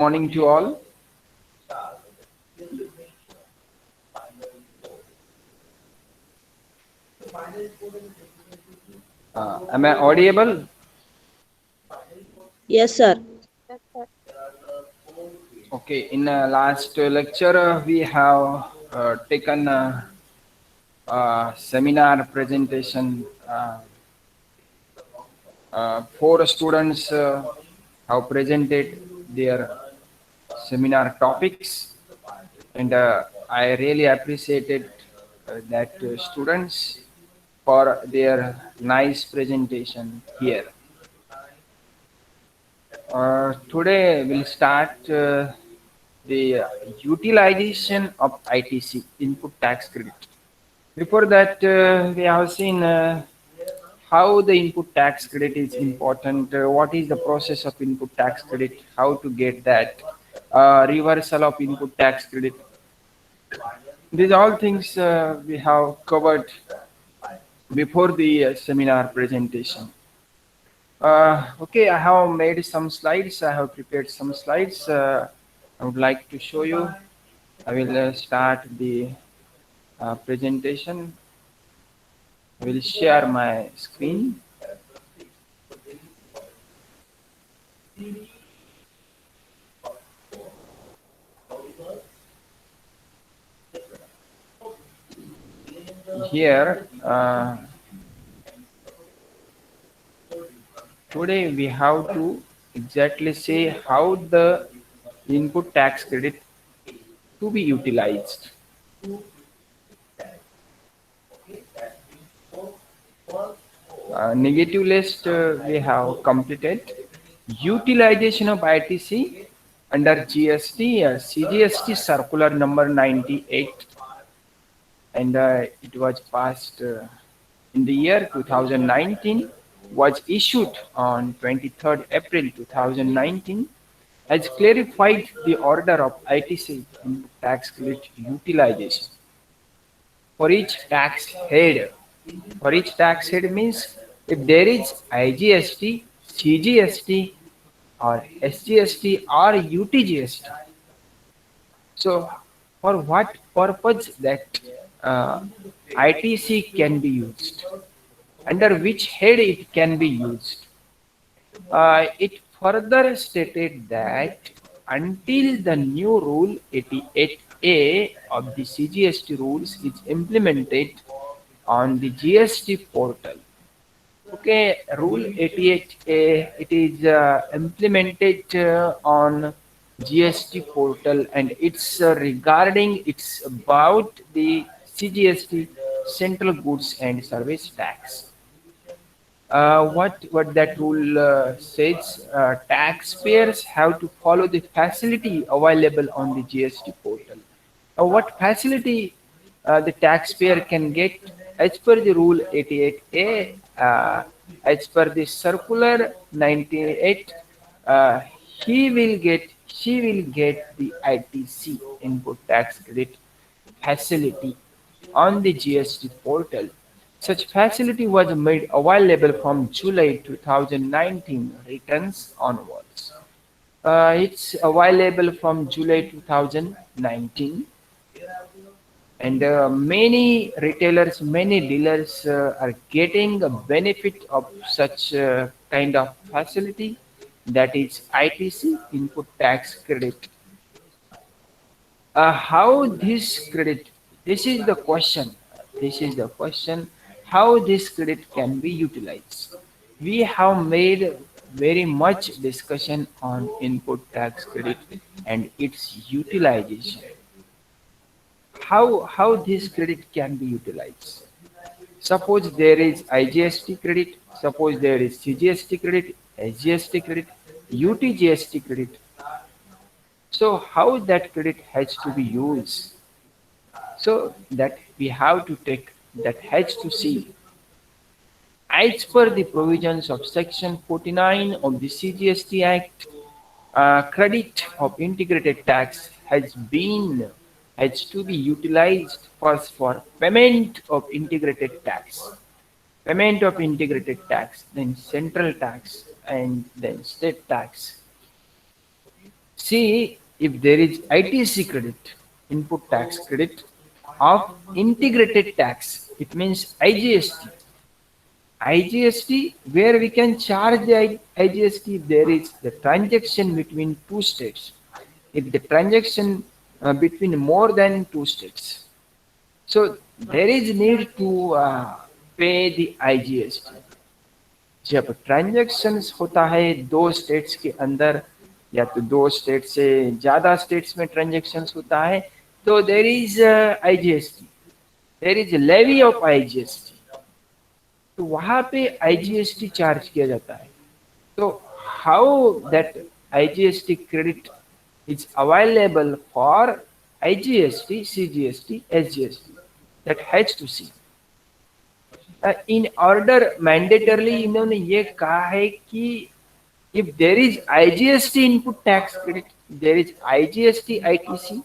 Morning to all. Am I audible? Yes, sir. Yes, sir. Okay. In last lecture, we have taken seminar presentation. Four students have presented their seminar topics, and I really appreciated that students for their nice presentation here. Today we'll start the utilization of ITC, input tax credit. Before that, we have seen how the input tax credit is important, what is the process of input tax credit, how to get that, reversal of input tax credit. These all things we have covered before the seminar presentation. Okay, I have made some slides. I have prepared some slides. I would like to show you. I will start the presentation. I will share my screen. Here, today we have to exactly say how the input tax credit to be utilized. Negative list we have completed. Utilization of ITC under GST, CGST circular number 98, and it was passed in the year 2019, was issued on 23rd April 2019, has clarified the order of ITC in tax credit utilization for each tax head. For each tax head means if there is IGST, CGST, or SGST or UTGST. So, for what purpose that uh, ITC can be used? Under which head it can be used? It further stated that until the new rule 88A of the CGST rules is implemented on the GST portal. Okay, Rule 88A, it is implemented on GST portal, and it's about the CGST, Central Goods and Service Tax. What that rule says, taxpayers have to follow the facility available on the GST portal. What facility the taxpayer can get as per the rule 88A, as per the circular 98, uh, he will get she will get the ITC, input tax credit facility, on the GST portal. Such facility was made available from July 2019 returns onwards. It's available from July 2019, and many retailers, many dealers are getting a benefit of such kind of facility, that is ITC, input tax credit. How this credit, this is the question, this is the question, how this credit can be utilized. We have made very much discussion on input tax credit and its utilization. How this credit can be utilized? Suppose there is IGST credit, suppose there is CGST credit, SGST credit, UTGST credit. So how that credit has to be used? So that we have to take, that has to see, as per the provisions of Section 49 of the CGST Act, credit of integrated tax has to be utilized first for payment of integrated tax, then central tax, and then state tax. See, if there is ITC credit, input tax credit of integrated tax, it means IGST. IGST, where we can charge the IGST, there is the transaction between two states. If the transaction between more than two states, so there is need to pay the IGST. जब transactions होता है दो states के अंदर या तो दो state से ज्यादा स्टेट्स में ट्रांजैक्शंस होता है तो there is IGST, there is levy of IGST, तो वहां पे आईजीएसटी चार्ज किया जाता है. तो how that IGST credit is available for IGST, CGST, SGST, that has to see in order. Mandatorily इन्होंने ये कहा है कि if there is IGST input tax credit, there is IGST ITC,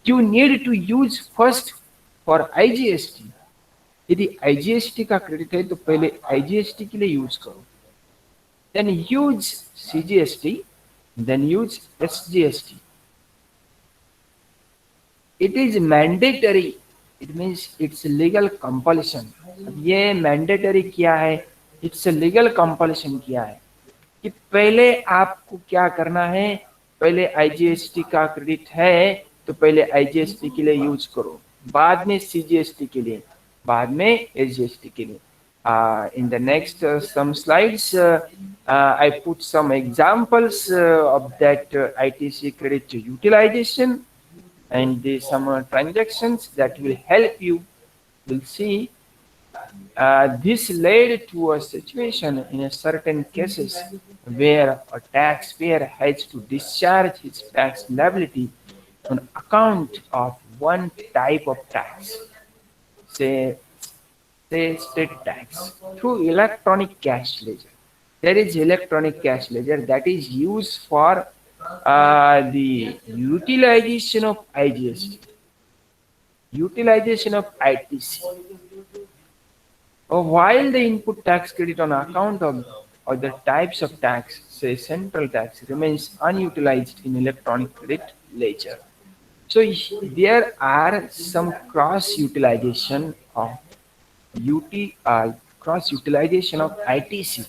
you need to use first for IGST. यदि IGST का credit है तो पहले IGST के लिए यूज करो, then use CGST, then use SGST. It is mandatory, it means it's legal compulsion. अब ये मैंडेटरी किया है, इट्स लीगल कंपल्शन किया है कि पहले आपको क्या करना है, पहले आईजीएसटी का क्रेडिट है तो पहले आईजीएसटी के लिए यूज करो, बाद में सीजीएसटी के लिए, बाद में एसजीएसटी के लिए. In the next some slides I put some examples of that ITC credit utilization and some transactions that will help you. Will see this led to a situation in a certain cases where a taxpayer has to discharge his tax liability on account of one type of tax, say, say state tax, through electronic cash ledger. There is electronic cash ledger that is used for the utilization of IGST, utilization of ITC. While the input tax credit on account of other types of tax, say central tax, remains unutilized in electronic credit ledger. So there are some cross utilization of cross utilization of ITC,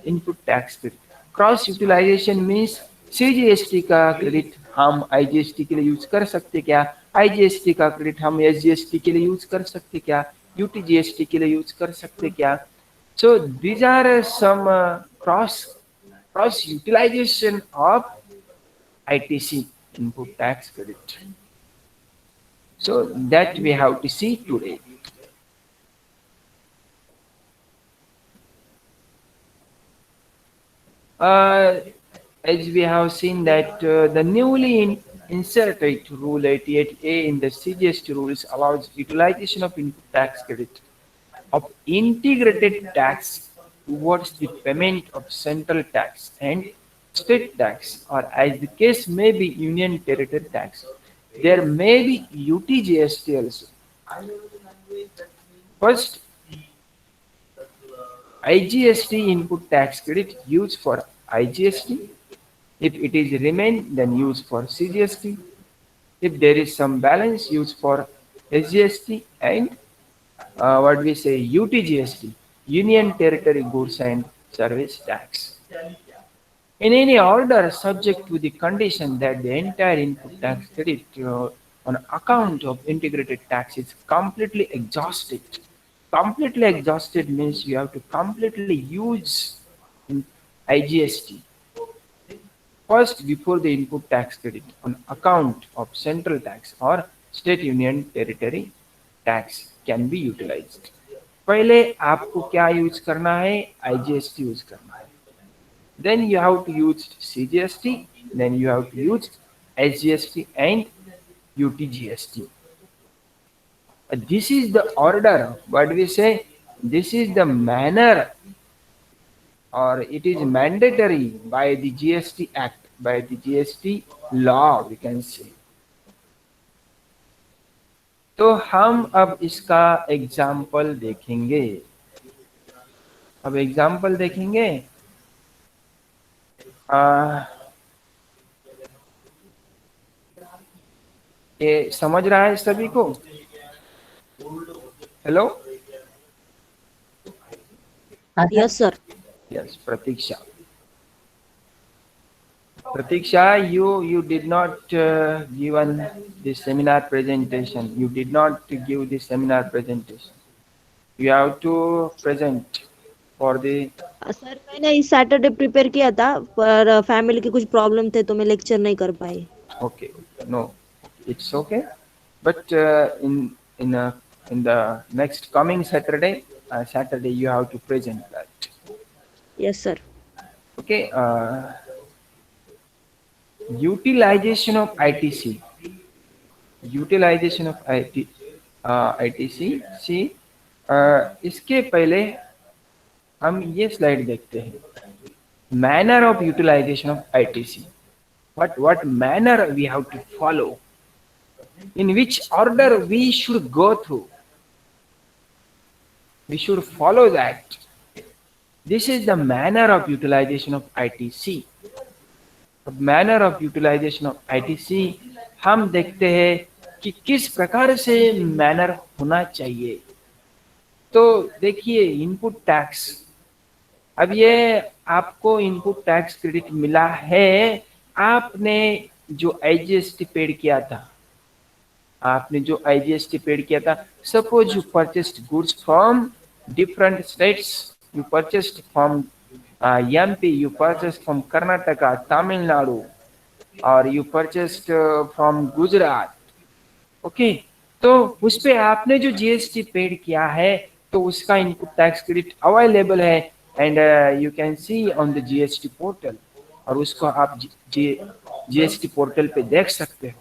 input tax credit. Cross utilization means CGST का credit हम IGST के लिए use कर सकते क्या, IGST का credit हम SGST के लिए यूज कर सकते क्या, UTGST के लिए यूज कर सकते क्या. So these are some cross utilization of ITC, input tax credit. So that we have to see today. As we have seen that the newly inserted Rule 88A in the CGST rules allows utilization of input tax credit of integrated tax towards the payment of central tax and state tax, or as the case may be union territory tax. There may be UTGST also. First, IGST input tax credit used for IGST. If it is remain, then use for CGST. If there is some balance, use for SGST and what we say UTGST, Union Territory Goods and Service Tax. In any order, subject to the condition that the entire input tax credit on account of integrated tax is completely exhausted. Completely exhausted means you have to completely use IGST first before the input tax credit on account of central tax or state union territory tax can be utilized. पहले आपको क्या use करना है, IGST use करना है. Then you have to use CGST, then you have to use SGST and UTGST. This is the order, what we say, this is the manner, or it is mandatory by the GST Act, by the GST law we can say. तो हम अब इसका example देखेंगे. अब example देखेंगे. ये समझ रहा है सभी को? Hello? Yes sir. Yes, Pratiksha. Pratiksha, you did not given the seminar presentation. You did not give the seminar presentation. You have to present for the. Sir मैंने इस सैटरडे प्रिपेयर किया था, पर फैमिली के कुछ प्रॉब्लम थे तो मैं लेक्चर नहीं कर पाई। Okay, no, it's okay. But in the next coming Saturday you have to present that. Yes sir. Okay. Utilization of ITC. Utilization of ITC. See, इसके पहले हम ये स्लाइड देखते हैं. Manner of utilization of ITC. What manner we have to follow? In which order we should go through? We should follow that. This is the manner of utilization of ITC. Manner of utilization of ITC हम देखते हैं कि किस प्रकार से manner होना चाहिए. तो देखिए, इनपुट टैक्स. अब ये आपको इनपुट टैक्स क्रेडिट मिला है. आपने जो आईजीएसटी पेड किया था, suppose you purchased goods from different states. You purchased from MP, you purchased from Karnataka, Tamil Nadu, or you purchased from Gujarat. Okay, तो उस पे आपने जो जीएसटी पेड किया है तो उसका इनपुट टैक्स क्रेडिट अवेलेबल है. And you can see on the GST portal, और उसको आप जीएसटी पोर्टल पे देख सकते हो.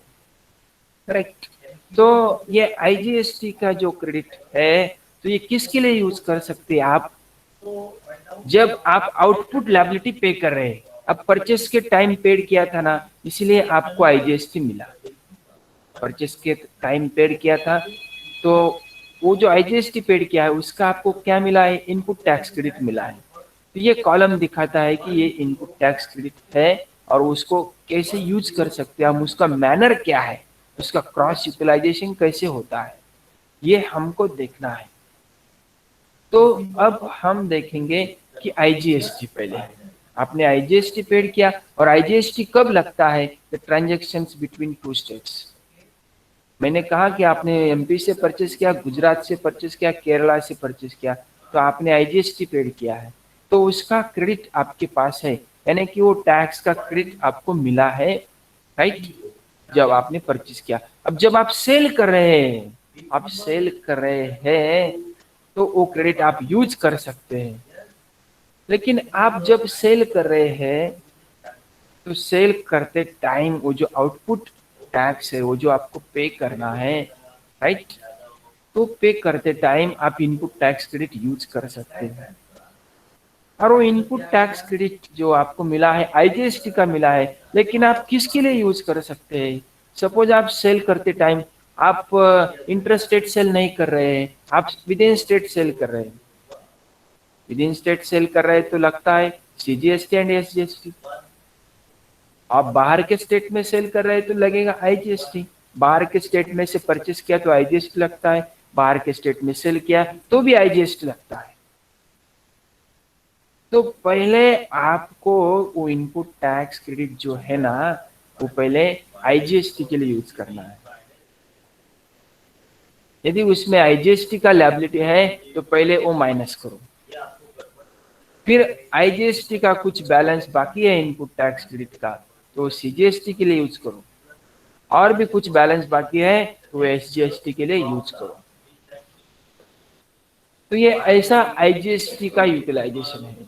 करेक्ट. तो ये आईजीएसटी का जो क्रेडिट है, तो ये किसके लिए यूज कर सकते हैं आप? जब आप आउटपुट लायबिलिटी पे कर रहे हैं. अब परचेस के टाइम पेड किया था ना, इसलिए आपको आईजीएसटी मिला. परचेस के टाइम पेड किया था, तो वो जो आईजीएसटी पेड किया है उसका आपको क्या मिला है? इनपुट टैक्स क्रेडिट मिला है. तो ये कॉलम दिखाता है कि ये इनपुट टैक्स क्रेडिट है और उसको कैसे यूज कर सकते हैं हम, उसका मैनर क्या है, उसका क्रॉस यूटिलाइजेशन कैसे होता है, ये हमको देखना है. तो अब हम देखेंगे कि आईजीएसटी. पहले आपने आईजीएसटी पेड किया, और आईजीएसटी कब लगता है? The transactions between two states. मैंने कहा कि आपने एमपी से परचेस किया, गुजरात से परचेस किया, केरला से परचेस किया, तो आपने आईजीएसटी पेड किया है, तो उसका क्रेडिट आपके पास है. यानी कि वो टैक्स का क्रेडिट आपको मिला है, राइट, जब आपने परचेस किया. अब जब आप सेल कर रहे हैं, तो वो क्रेडिट आप यूज कर सकते हैं. लेकिन आप जब सेल कर रहे हैं, तो सेल करते टाइम वो जो आउटपुट टैक्स है, वो जो आपको पे करना है, राइट, तो पे करते टाइम आप इनपुट टैक्स क्रेडिट यूज कर सकते हैं. और वो इनपुट टैक्स क्रेडिट जो आपको मिला है, आईजीएसटी का मिला है, लेकिन आप किसके लिए यूज कर सकते हैं? सपोज आप सेल करते टाइम आप इंटर स्टेट सेल नहीं कर रहे हैं, आप विद इन स्टेट सेल कर रहे हैं. विद इन स्टेट सेल कर रहे हैं तो लगता है सीजीएसटी एंड एसजीएसटी. आप बाहर के स्टेट में सेल कर रहे हैं तो लगेगा आईजीएसटी. बाहर के स्टेट में से परचेस किया तो आईजीएसटी लगता है, बाहर के स्टेट में सेल किया तो भी आईजीएसटी लगता है. तो पहले आपको वो इनपुट टैक्स क्रेडिट जो है ना, वो पहले आईजीएसटी के लिए यूज करना है. यदि उसमें आईजीएसटी का लायबिलिटी है तो पहले वो माइनस करो. फिर आईजीएसटी का कुछ बैलेंस बाकी है इनपुट टैक्स क्रेडिट का, तो सीजीएसटी के लिए यूज करो. और भी कुछ बैलेंस बाकी है तो एसजीएसटी के लिए यूज करो. तो ये ऐसा आईजीएसटी का यूटिलाइजेशन है.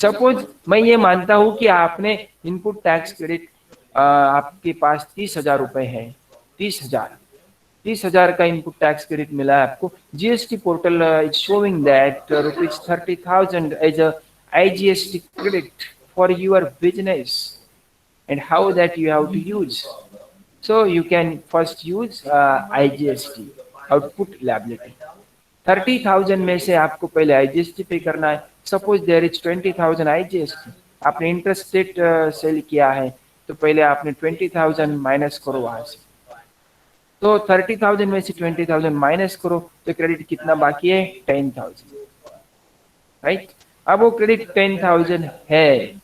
सपोज मैं ये मानता हूं कि आपने इनपुट टैक्स क्रेडिट आपके पास 30,000 रुपए है. 30,000 का इनपुट टैक्स क्रेडिट मिला है आपको. GST portal is showing that ₹30,000 as a IGST credit for your business, and how that you have to use. So you can first use IGST, output liability. 30,000 में से आपको पहले IGST पे करना है. Suppose there is 20,000 IGST. आपने interstate sale किया है, तो पहले आपने 20,000 माइनस करो वहां से. तो 30,000 में से 20,000 माइनस करो तो क्रेडिट कितना बाकी है, 10,000, राइट। अब वो क्रेडिट 10,000 है,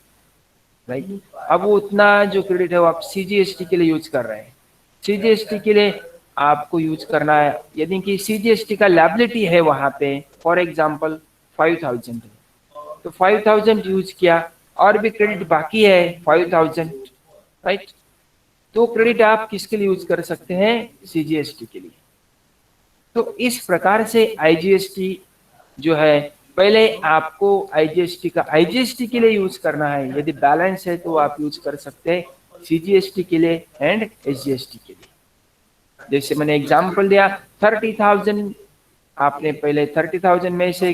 राइट। अब वो उतना जो क्रेडिट है वो आप सीजीएसटी के लिए यूज कर रहे हैं। सीजीएसटी के लिए आपको यूज करना है, यदि कि सीजीएसटी का लायबिलिटी है वहां पे, फॉर एग्जांपल 5,000 है, तो 5,000 यूज किया और भी क्रेडिट बाकी है 5,000, राइट। तो क्रेडिट आप किसके लिए यूज कर सकते हैं, सीजीएसटी के लिए। तो इस प्रकार से आईजीएसटी जो है, पहले आपको आईजीएसटी के लिए यूज करना है, यदि बैलेंस है तो आप यूज कर सकते हैं सीजीएसटी के लिए एंड एसजीएसटी के लिए। जैसे मैंने एग्जांपल दिया 30,000, आपने पहले 30,000 में से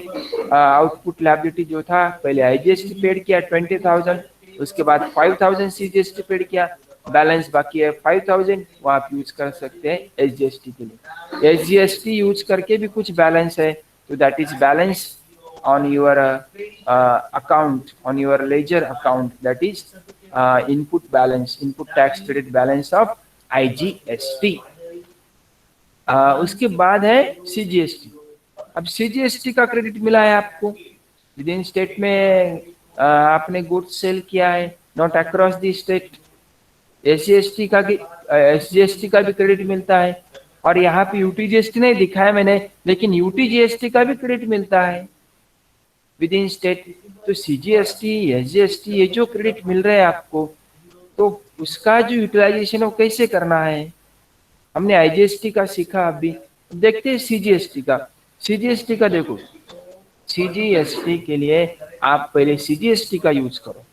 आउटपुट लायबिलिटी जो था पहले आईजीएसटी पेड किया 20,000, उसके बाद 5,000 सीजीएसटी पेड किया, बैलेंस बाकी है 5,000, वो आप यूज कर सकते हैं एसजीएसटी के लिए। एसजीएसटी यूज करके भी कुछ बैलेंस है, तो that is balance on your account, on your ledger account, that is input balance, input tax credit balance of IGST। उसके बाद है सीजीएसटी। अब सीजीएसटी का क्रेडिट मिला है आपको, विद इन स्टेट में आपने गुड्स सेल किया है, not across the state. SGST का भी क्रेडिट मिलता है, और यहाँ पे यूटीजीएसटी नहीं दिखाया मैंने, लेकिन यूटीजीएसटी का भी क्रेडिट मिलता है विद इन स्टेट। तो सीजीएसटी, एसजीएसटी, ये जो क्रेडिट मिल रहा है आपको, तो उसका जो यूटिलाइजेशन है वो कैसे करना है। हमने आईजीएसटी का सीखा, अभी देखते हैं सीजीएसटी का। सीजीएसटी का देखो, सीजीएसटी के लिए आप पहले सीजीएसटी का यूज करो,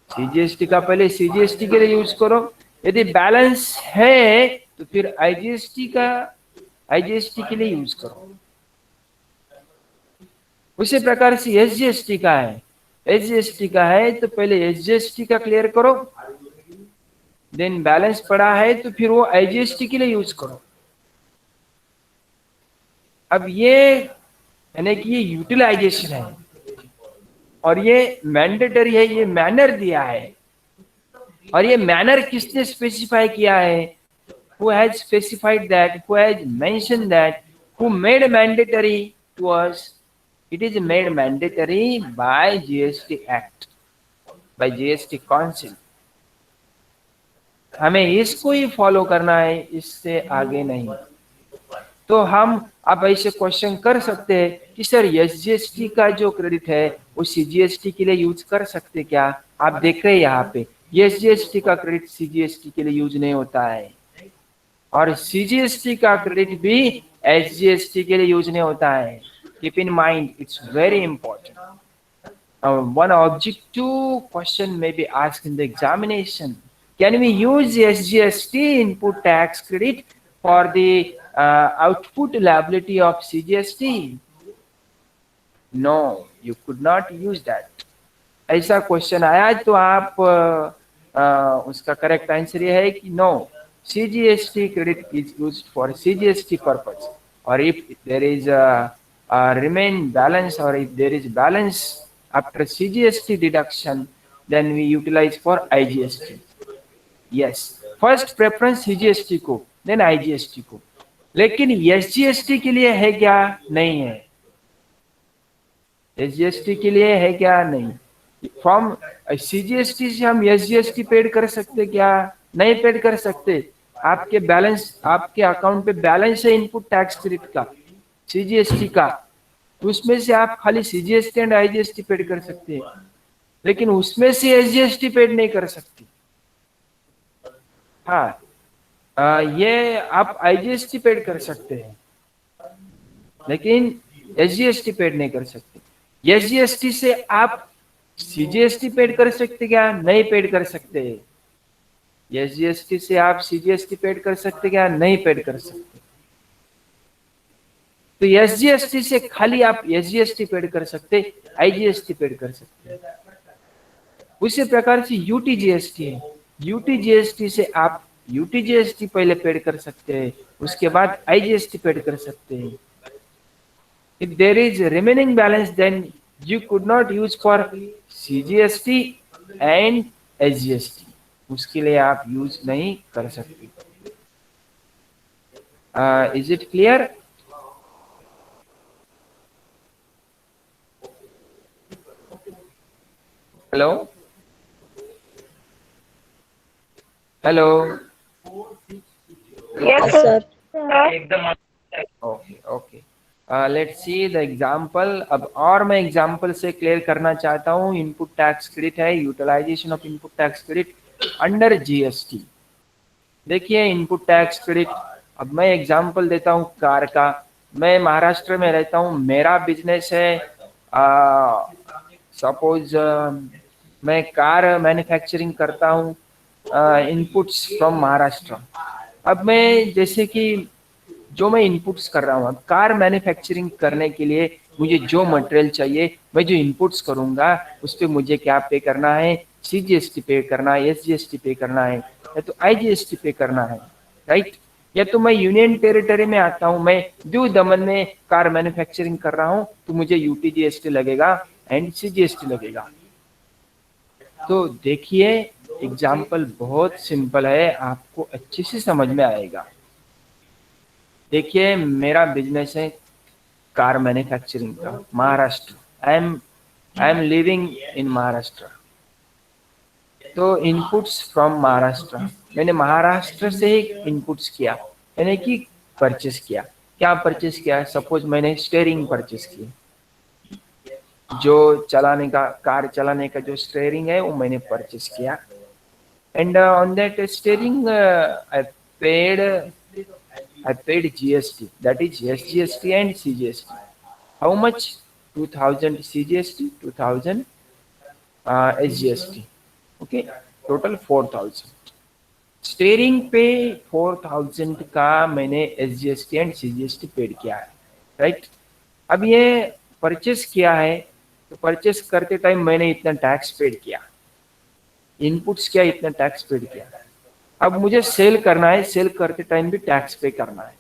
सीजीएसटी का पहले सीजीएसटी के लिए यूज करो। यदि बैलेंस है तो फिर आईजीएसटी के लिए यूज करो। उसी प्रकार से एसजीएसटी का है, एसजीएसटी का है तो पहले एसजीएसटी का क्लियर करो, देन बैलेंस पड़ा है तो फिर वो आईजीएसटी के लिए यूज करो। अब ये यानी कि ये यूटिलाइजेशन है और ये मैंडेटरी है, ये मैनर दिया है, और ये मैनर किसने स्पेसिफाई किया है, who has specified that, who has mentioned that, who made mandatory to us? It is made mandatory by GST Act, by GST Council। हमें इसको ही फॉलो करना है, इससे आगे नहीं। तो हम अब ऐसे क्वेश्चन कर सकते हैं कि सर एसजीएसटी का जो क्रेडिट है वो सीजीएसटी के लिए यूज कर सकते क्या। आप देख रहे हैं यहाँ पे एसजीएसटी का क्रेडिट सीजीएसटी के लिए यूज नहीं होता है, और सीजीएसटी का क्रेडिट भी एसजीएसटी के लिए यूज नहीं होता है। Keep in mind, it's very important. One objective question may be asked in the examination. Can we use SGST input tax credit for the output liability of CGST? No, you could not use that. ऐसा question आया तो आप उसका correct answer ये है कि no, CGST credit is used for CGST purpose, or if there is a remain balance, or if there is balance after CGST deduction, then we utilize for IGST. Yes, first preference CGST को, then IGST को। लेकिन SGST के लिए है क्या, नहीं है। SGST के लिए है क्या, नहीं। फ्रॉम CGST से हम SGST पेड कर सकते क्या, नहीं पेड कर सकते। आपके बैलेंस, आपके अकाउंट पे बैलेंस है इनपुट टैक्स क्रेडिट का, CGST का, उसमें से आप खाली CGST एंड IGST पेड कर सकते हैं, लेकिन उसमें से SGST पेड नहीं कर सकते। हाँ, ये आप IGST पेड कर सकते हैं, लेकिन SGST पेड नहीं कर सकते। SGST से आप CGST पेड कर सकते क्या, नहीं पेड कर सकते। SGST से आप CGST पेड कर सकते क्या, नहीं पेड कर सकते। तो SGST से खाली आप SGST पेड कर सकते, IGST पेड कर सकते। उसी प्रकार से UTGST है, UTGST से आप UTGST पहले पेड कर सकते हैं, उसके बाद IGST पेड कर सकते हैं। If there is remaining balance, then you could not use for CGST and SGST, उसके लिए आप यूज नहीं कर सकते। Is it clear? Hello? Hello? Yes, Yes, sir. sir. Okay okay, let's see the example. अब और मैं एग्जांपल से क्लियर करना चाहता हूँ। इनपुट टैक्स क्रेडिट है, utilization of input tax credit under GST. देखिए इनपुट टैक्स क्रेडिट, अब मैं एग्जांपल देता हूँ कार का। मैं महाराष्ट्र में रहता हूँ, मेरा बिजनेस है, सपोज मैं कार मैन्युफैक्चरिंग करता हूँ, इनपुट्स फ्रॉम महाराष्ट्र। अब मैं जैसे कि जो मैं इनपुट्स कर रहा हूँ, अब कार मैन्युफैक्चरिंग करने के लिए मुझे जो मटेरियल चाहिए, मैं जो इनपुट्स करूंगा उस पर मुझे क्या पे करना है, सीजीएसटी पे करना है, एसजीएसटी पे करना है, या तो आईजीएसटी पे करना है, राइट। या तो मैं यूनियन टेरिटरी में आता हूँ, मैं दीव दमन में कार मैन्युफैक्चरिंग कर रहा हूँ, तो मुझे यूटीजीएसटी लगेगा एंड सीजीएसटी लगेगा। तो देखिए एग्जाम्पल बहुत सिंपल है, आपको अच्छे से समझ में आएगा। देखिए मेरा बिजनेस है कार मैन्युफैक्चरिंग का, Maharashtra. I am living in Maharashtra. तो इनपुट्स फ्रॉम महाराष्ट्र, मैंने महाराष्ट्र से ही इनपुट्स किया, यानी कि परचेस किया। क्या परचेस किया? सपोज मैंने स्टेयरिंग परचेस की, जो चलाने का, कार चलाने का जो स्टेयरिंग है वो मैंने परचेस किया। And on that steering I paid I paid GST, that is SGST and CGST. How much? 2000 CGST, 2000 SGST. Okay, total 4000। Steering पे 4000 का मैंने SGST एंड CGST पेड किया है, राइट। अब ये परचेस किया है, तो परचेस करते टाइम मैंने इतना टैक्स पेड किया, इनपुट्स किया, इतना टैक्स पेड किया। अब मुझे सेल करना है, सेल करते टाइम भी टैक्स पे करना है।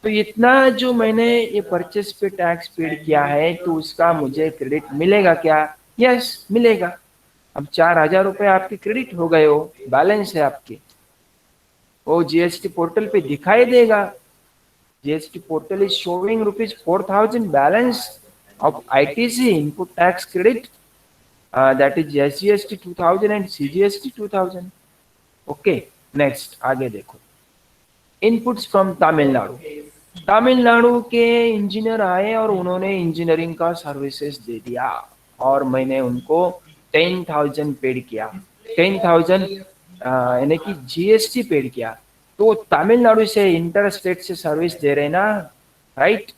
तो इतना जो मैंने ये परचेस पे टैक्स पेड किया है, तो उसका मुझे क्रेडिट मिलेगा क्या? यस, मिलेगा। अब 4000 रुपये आपके क्रेडिट हो गए, हो बैलेंस है आपके, वो जीएसटी पोर्टल पे दिखाई देगा। GST portal is showing ₹4000 balance of ITC input tax credit, that is SGST 2000 and CGST 2000। Okay, next आगे देखो। Inputs from Tamil Nadu. तमिलनाडु के इंजीनियर आए और उन्होंने इंजीनियरिंग का सर्विसेज दे दिया, और मैंने उनको 10,000 पेड किया। 10,000 यानी कि जीएसटी पेड किया। तो तमिलनाडु से इंटर स्टेट से सर्विस दे रहे ना, राइट।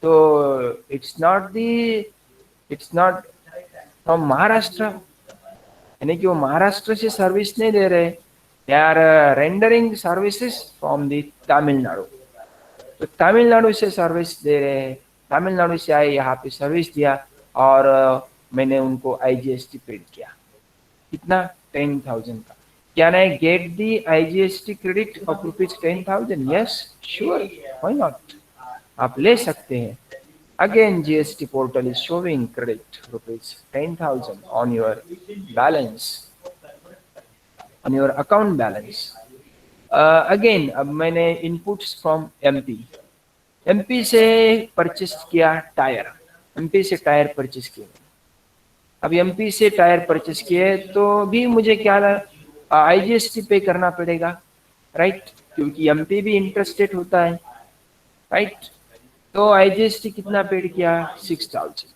तो इट्स नॉट फ्रॉम महाराष्ट्र, यानी कि वो महाराष्ट्र से सर्विस नहीं दे रहे, they are rendering services from the Tamil Nadu. तो तमिलनाडु से सर्विस दे रहे हैं, तमिलनाडु से आए, यहाँ पे सर्विस दिया, और मैंने उनको आईजीएसटी पेड किया। कितना? 10,000 का। Can I get the IGST credit of ₹10,000? Yes, sure, why not, आप ले सकते हैं। Again GST portal is showing credit ₹10,000 on your balance, on your account balance. Again अब मैंने इनपुट्स फ्रॉम एमपी, एमपी से परचेस किया टायर, एमपी से tyre purchase किए। अब एमपी से टायर परचेस किए तो भी मुझे क्या आईजीएसटी पे करना पड़ेगा, राइट, क्योंकि एमपी भी इंटरस्टेट होता है, राइट। तो आईजीएसटी कितना पेड किया? 6000।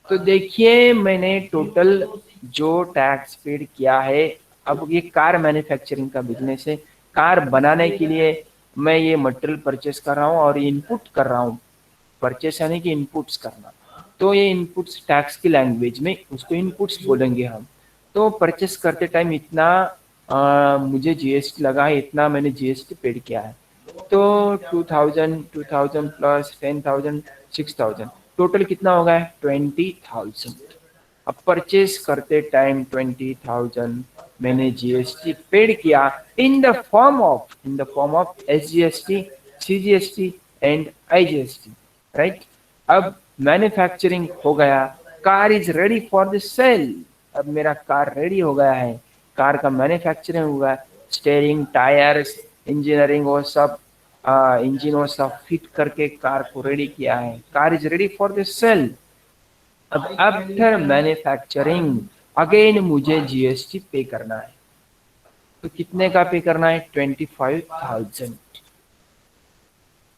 तो देखिए मैंने टोटल जो टैक्स पेड किया है। अब ये कार मैन्युफैक्चरिंग का बिजनेस है, कार बनाने के लिए मैं ये मटेरियल परचेस कर रहा हूँ और इनपुट कर रहा हूँ। परचेस यानी कि इनपुट्स करना, तो ये इनपुट्स टैक्स की लैंग्वेज में उसको इनपुट्स बोलेंगे हम। तो परचेस करते टाइम इतना मुझे जीएसटी लगा है, इतना मैंने जीएसटी पेड किया है। तो 2000 प्लस 10,000 6000, टोटल कितना होगा? 20,000। अब परचेस करते टाइम 20,000 मैंने जीएसटी पेड किया in the form of SGST, CGST and IGST, right. अब मैन्युफैक्चरिंग हो गया, car is ready for the sale. अब मेरा कार रेडी हो गया है, कार का मैन्युफैक्चरिंग हुआ, स्टेयरिंग, टायर्स, इंजीनियरिंग वो सब, इंजन वो सब फिट करके कार को रेडी किया है, car is ready for the sale. अब आफ्टर मैन्युफैक्चरिंग अगेन मुझे जीएसटी पे करना है। तो कितने का पे करना है? 25,000।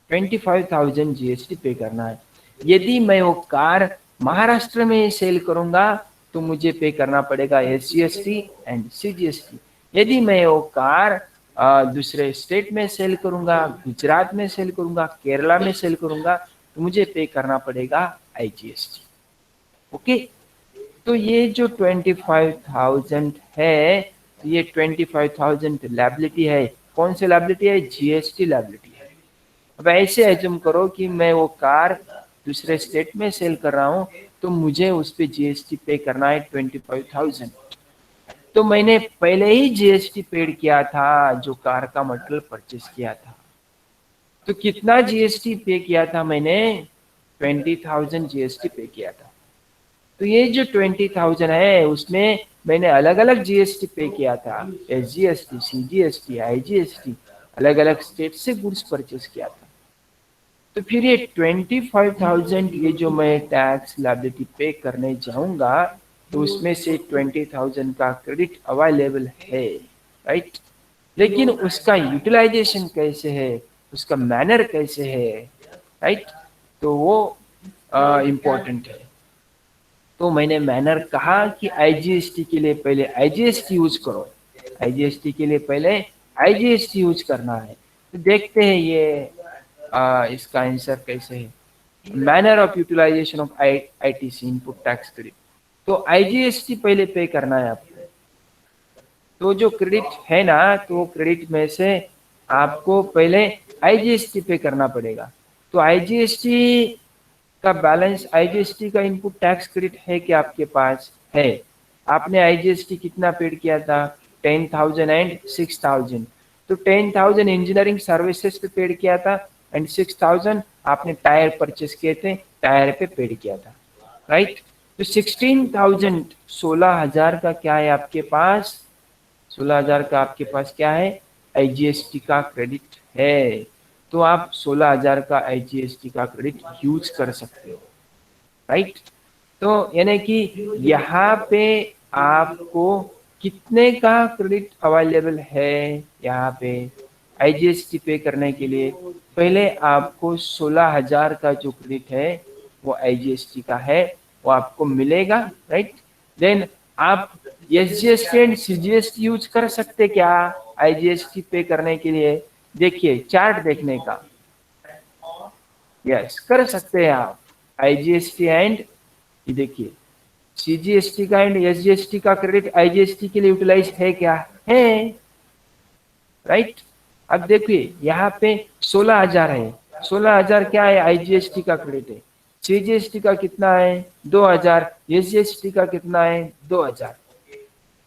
25,000 जीएसटी पे करना है। यदि मैं वो कार महाराष्ट्र में सेल करूंगा तो मुझे पे करना पड़ेगा एसजीएसटी एंड सीजीएसटी। यदि मैं वो कार दूसरे स्टेट में सेल करूंगा, गुजरात में सेल करूंगा, केरला में सेल करूंगा, तो मुझे पे करना पड़ेगा आईजीएसटी। ओके, तो ये जो 25,000 है, तो ये 25,000 लायबिलिटी है। कौन सी लायबिलिटी है? जीएसटी लायबिलिटी है। अब ऐसे एज्यूम करो कि मैं वो कार दूसरे स्टेट में सेल कर रहा हूँ, तो मुझे उस पे जीएसटी पे करना है 25,000। तो मैंने पहले ही जीएसटी पेड किया था जो कार का मटेरियल परचेस किया था। तो कितना जीएसटी पे किया था मैंने? 20,000 जीएसटी पे किया था। तो ये जो 20,000 है उसमें मैंने अलग अलग जीएसटी पे किया था, एसजीएसटी, सीजीएसटी, आईजीएसटी, अलग अलग स्टेट से गुड्स परचेस किया था। तो फिर ये 25,000 ये जो मैं टैक्स लायबिलिटी पे करने जाऊंगा, तो उसमें से 20,000 का क्रेडिट अवेलेबल है, राइट। लेकिन उसका यूटिलाइजेशन कैसे है, उसका मैनर कैसे है, राइट, तो वो इम्पोर्टेंट है। तो मैंने मैनर कहा कि आईजीएसटी के लिए पहले आईजीएसटी यूज करो, आईजीएसटी के लिए पहले आईजीएसटी यूज करना है। तो देखते हैं ये इसका आंसर कैसे है। Manner of utilization of ITC input tax credit. तो आईजीएसटी पहले पे करना है आपको। तो जो क्रेडिट है ना, तो क्रेडिट में से आपको पहले आईजीएसटी पे करना पड़ेगा। तो आईजीएसटी का बैलेंस, आईजीएसटी का इनपुट टैक्स क्रेडिट है कि आपके पास है? आपने आईजीएसटी कितना पेड किया था? 10,000 एंड 6,000। तो 10,000 इंजीनियरिंग सर्विसेज पे पेड किया था एंड 6,000 आपने टायर परचेस किए थे, टायर पे पेड किया था, राइट। तो 16,000, 16,000 का क्या है आपके पास? 16,000 का आपके पास क्या है? आईजीएसटी का क्रेडिट है। तो आप 16,000 का आईजीएसटी का क्रेडिट यूज कर सकते हो, राइट। तो यानी कि यहाँ पे आपको कितने का क्रेडिट अवेलेबल है? यहाँ पे आईजीएसटी पे करने के लिए पहले आपको 16,000 का जो क्रेडिट है वो आईजीएसटी का है, वो आपको मिलेगा, राइट। देन आप एसजीएसटी एंड सीजीएसटी यूज कर सकते क्या आईजीएसटी पे करने के लिए? देखिए चार्ट देखने का, यस कर सकते हैं आप। आईजीएसटी एंड ये देखिए सीजीएसटी का एंड एसजीएसटी का क्रेडिट आईजीएसटी के लिए यूटिलाइज है क्या? है, राइट। अब देखिए यहाँ पे 16,000 है, 16,000 क्या है? आईजीएसटी का क्रेडिट है। सीजीएसटी का कितना है? 2,000। एसजीएसटी का कितना है? 2,000।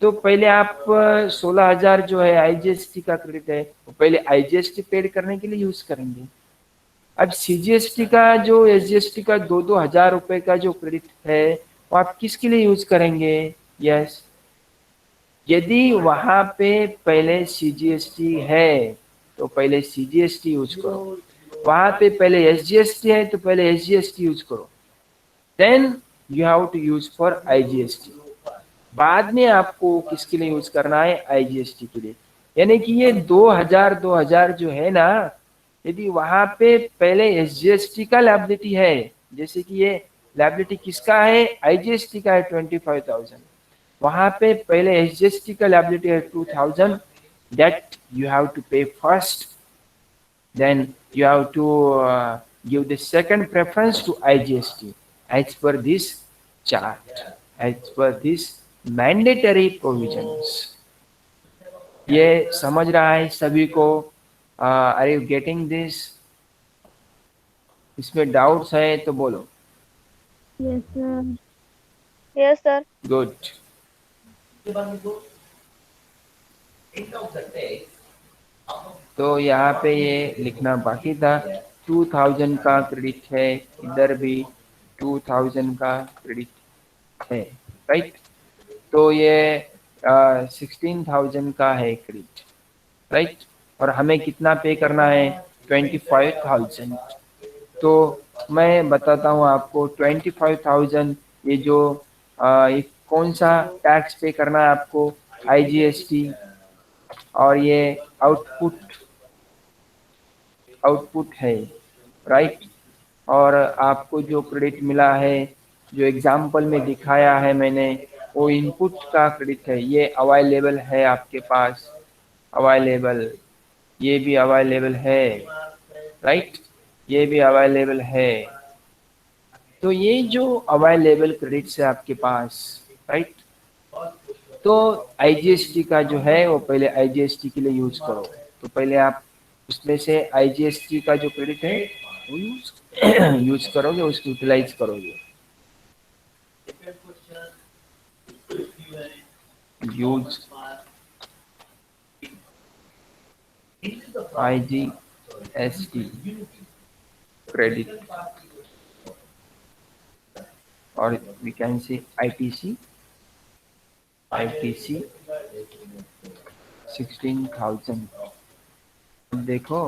तो पहले आप 16,000 जो है आईजीएसटी का क्रेडिट है, वो पहले आईजीएसटी पेड करने के लिए यूज करेंगे। अब सीजीएसटी का जो एसजीएसटी का 2,000 रुपए का जो क्रेडिट है वो आप किसके लिए यूज करेंगे? यस, यदि वहां पे पहले सीजीएसटी है तो पहले सीजीएसटी यूज करो, वहां पे पहले एसजीएसटी है तो पहले एसजीएसटी यूज करो, then you have to use for IGST. बाद में आपको किसके लिए यूज करना है? आईजीएसटी के लिए। यानी कि ये 2,000 जो है ना, यदि वहां पे पहले एसजीएसटी का लायबिलिटी है, जैसे कि ये लायबिलिटी किसका है? आईजीएसटी का है 25,000, वहां पे पहले एसजीएसटी का लायबिलिटी है 2,000, that you have to pay first, then you have to give the second preference to IGST as per this chart, as per this mandatory provisions। ये समझ रहा है सभी को? Are you getting this? इसमें doubts है तो बोलो। Yes sir. Yes, sir. Good. तो यहाँ पे ये लिखना बाकी था, 2,000 का क्रेडिट है, इधर भी 2,000 का क्रेडिट है, राइट। तो ये 16,000 का है क्रेडिट, राइट। और हमें कितना पे करना है 25,000। तो मैं बताता हूँ आपको 25,000 ये जो ये कौन सा टैक्स पे करना है आपको, IGST, और ये आउटपुट आउटपुट है, राइट। और आपको जो क्रेडिट मिला है, जो एग्जाम्पल में दिखाया है मैंने, वो इनपुट का क्रेडिट है। ये अवेलेबल है आपके पास, अवेलेबल, ये भी अवेलेबल है, राइट, ये भी अवेलेबल है। तो ये जो अवेलेबल क्रेडिट्स है आपके पास, राइट, तो IGST का जो है वो पहले IGST के लिए यूज करो। तो पहले आप उसमें से IGST का जो क्रेडिट है वो यूज यूज करोगे, उसको यूटिलाइज करोगे। Use IGST credit, or we can say ITC 16,000। देखो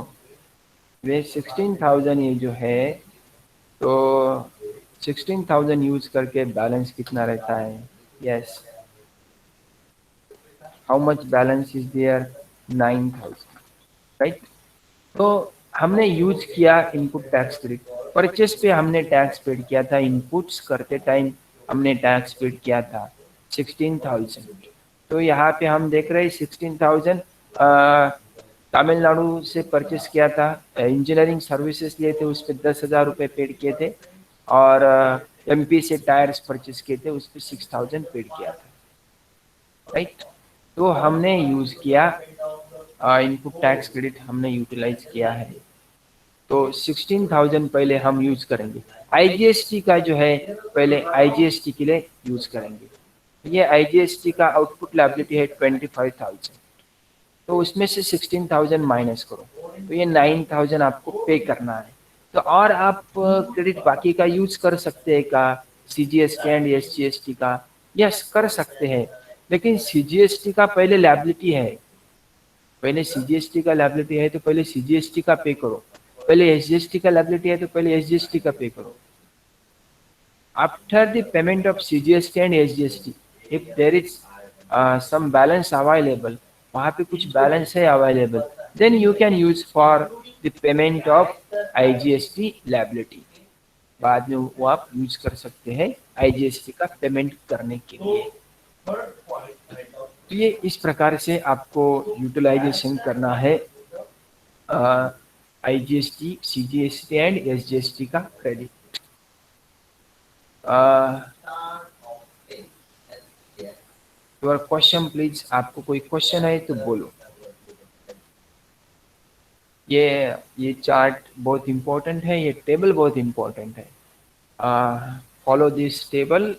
वे 16,000 ये जो है, तो 16,000 यूज करके बैलेंस कितना रहता है, yes, how much balance is there, 9,000, right. तो हमने यूज किया इनपुट टैक्स क्रेडिट, परचेस पे हमने टैक्स पेड किया था, इनपुट्स करते टाइम हमने टैक्स पेड किया था 16,000। तो यहाँ पे हम देख रहे हैं 16,000 तमिलनाडु से परचेस किया था, इंजीनियरिंग सर्विसेज लिए थे, उस पर 10,000 रुपये पेड किए थे, और MP से टायर्स परचेस किए थे, उस पर 6,000 पेड किया था, राइट। तो हमने यूज किया इनपुट टैक्स क्रेडिट, हमने यूटिलाइज किया है। तो 16,000 पहले हम यूज करेंगे। IGST का जो है पहले IGST के लिए यूज करेंगे। ये IGST का आउटपुट लायबिलिटी है 25,000, तो उसमें से 16,000 माइनस करो, तो ये 9,000 आपको पे करना है। तो और आप क्रेडिट बाकी का यूज कर सकते हैं का, CGST एंड SGST का, यस कर सकते हैं, लेकिन CGST का पहले लायबिलिटी है, पहले CGST का लायबिलिटी है तो पहले CGST का पे करो, पहले SGST का लायबिलिटी है तो पहले SGST का पे करो। After the payment of CGST and SGST, if there is some balance available, वहाँ पे कुछ बैलेंस है available, then you can use for the payment of IGST liability। बाद में वो आप यूज कर सकते हैं IGST का पेमेंट करने के लिए। तो ये इस प्रकार से आपको यूटिलाइजेशन करना है IGST, CGST एंड SGST का क्रेडिट। योर क्वेश्चन प्लीज, आपको कोई क्वेश्चन है तो बोलो। ये चार्ट बहुत इम्पोर्टेंट है, ये टेबल बहुत इम्पोर्टेंट है। Follow this table,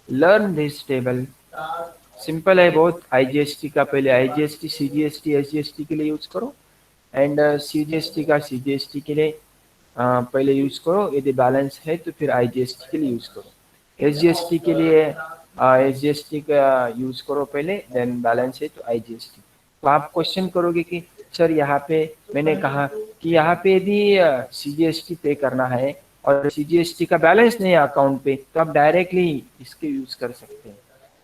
learn this table, simple है बहुत। IGST का पहले IGST, CGST, SGST के लिए यूज करो, एंड CGST का CGST के लिए पहले यूज करो, यदि बैलेंस है तो फिर IGST के लिए यूज करो। SGST के लिए SGST का यूज करो पहले, देन बैलेंस है तो IGST। तो आप क्वेश्चन करोगे कि सर यहाँ पे मैंने कहा कि यहाँ पे यदि CGST पे करना है और CGST का बैलेंस नहीं है अकाउंट पे, तो आप डायरेक्टली इसके यूज कर सकते हैं।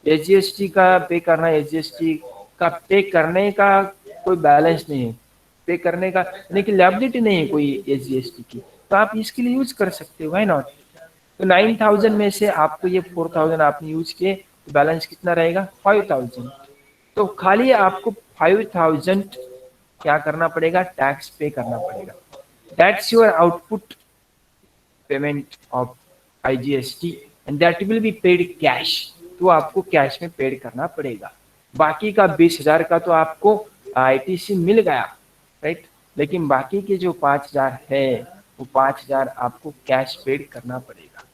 SGST का पे करना है, SGST का पे करने का कोई बैलेंस नहीं है, पे करने का लेकिन लायबिलिटी नहीं है कोई SGST की, तो आप इसके लिए यूज कर सकते हो, व्हाई नॉट। तो 9,000 में से आपको ये 4,000 आपने यूज किए, तो बैलेंस कितना रहेगा 5,000। तो खाली आपको 5,000 क्या करना पड़ेगा, टैक्स पे करना पड़ेगा। That's your output payment of IGST and that will be paid cash. तो आपको कैश में पेड करना पड़ेगा। बाकी का 20,000 का तो आपको ITC मिल गया, राइट, लेकिन बाकी के जो 5,000 है वो 5,000 आपको कैश पेड करना पड़ेगा।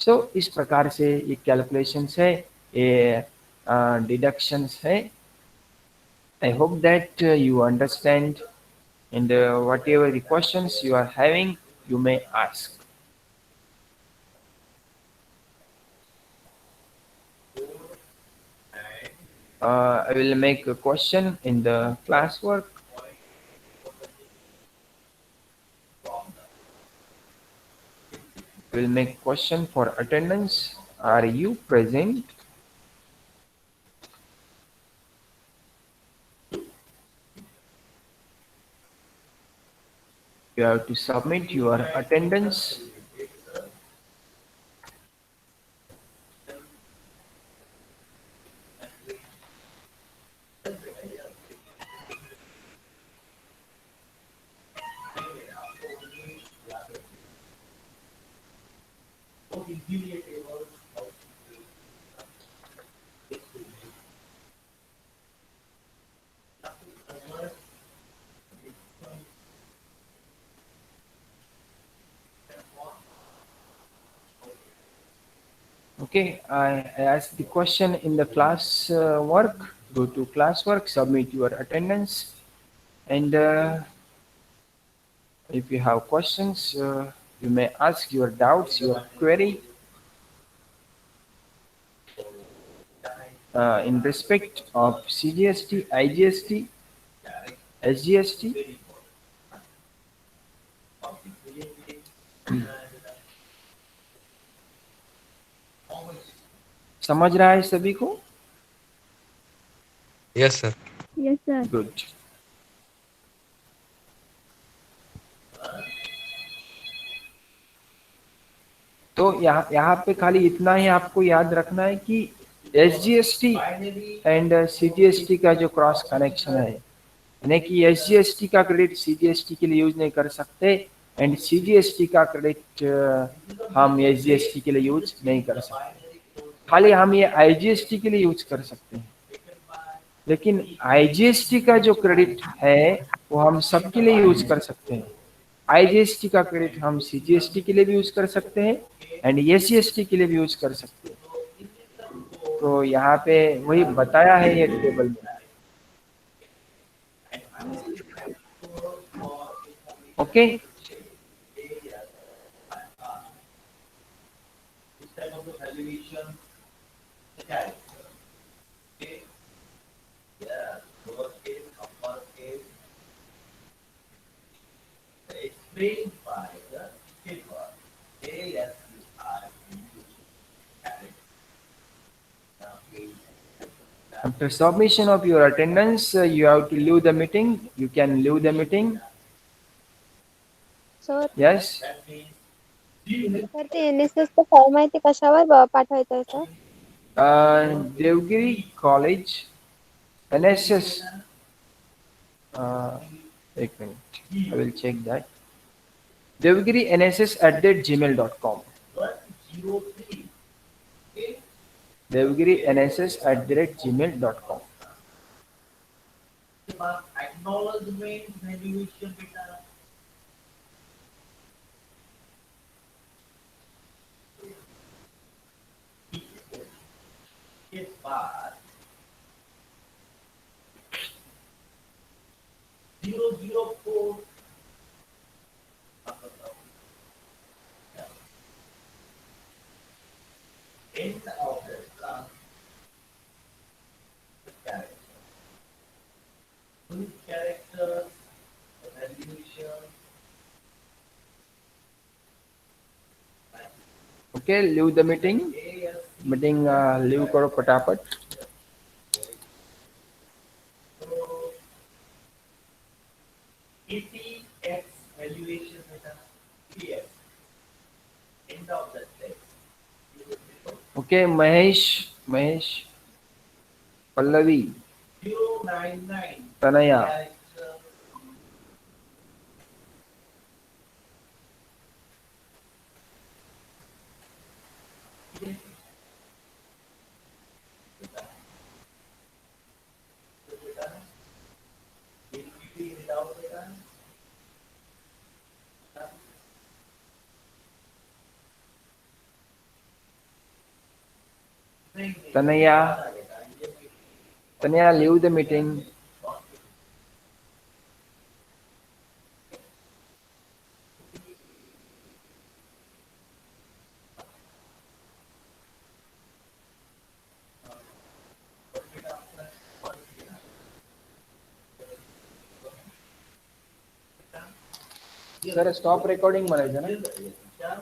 सो इस प्रकार से ये कैलकुलेशंस है, ये डिडक्शंस है। I hope that you understand, and whatever the questions you are having, you may ask. I will make a question in the classwork. Will make question for attendance. Are you present? You have to submit your attendance. Okay, I asked the question in the class work. Go to classwork, submit your attendance, and if you have questions, you may ask your doubts, your query in respect of CGST, IGST, SGST. समझ रहा है सभी को? Yes, sir. Yes, sir. Good. तो यहाँ पे खाली इतना ही आपको याद रखना है कि SGST एंड CGST का जो क्रॉस कनेक्शन है, यानी कि SGST का क्रेडिट CGST के लिए यूज नहीं कर सकते एंड CGST का क्रेडिट हम SGST के लिए यूज नहीं कर सकते. खाली हम ये IGST के लिए यूज कर सकते हैं, लेकिन IGST का जो क्रेडिट है वो हम सबके लिए यूज कर सकते हैं. IGST का क्रेडिट हम CGST के लिए भी यूज कर सकते हैं एंड SGST के लिए भी यूज कर सकते हैं. तो यहाँ पे वही बताया है ये टेबल में. Okay. After submission of your attendance, you have to leave the meeting. You can leave the meeting. Sir Yes. Sir ते NSS चं फॉर्म आहे ते कशावर पाठवायचं आहे सर? Devgiri College, NSS. एक minute. I will check that. Devgiri NSS @gmail.com. Devgiri NSS @gmail.com. Okay, leave the meeting. Meeting leave करो फटाफट. Okay, Mahesh, Pallavi, Tanaya. Tanaya, leave the meeting. Sir stop recording म्हणायचं ना.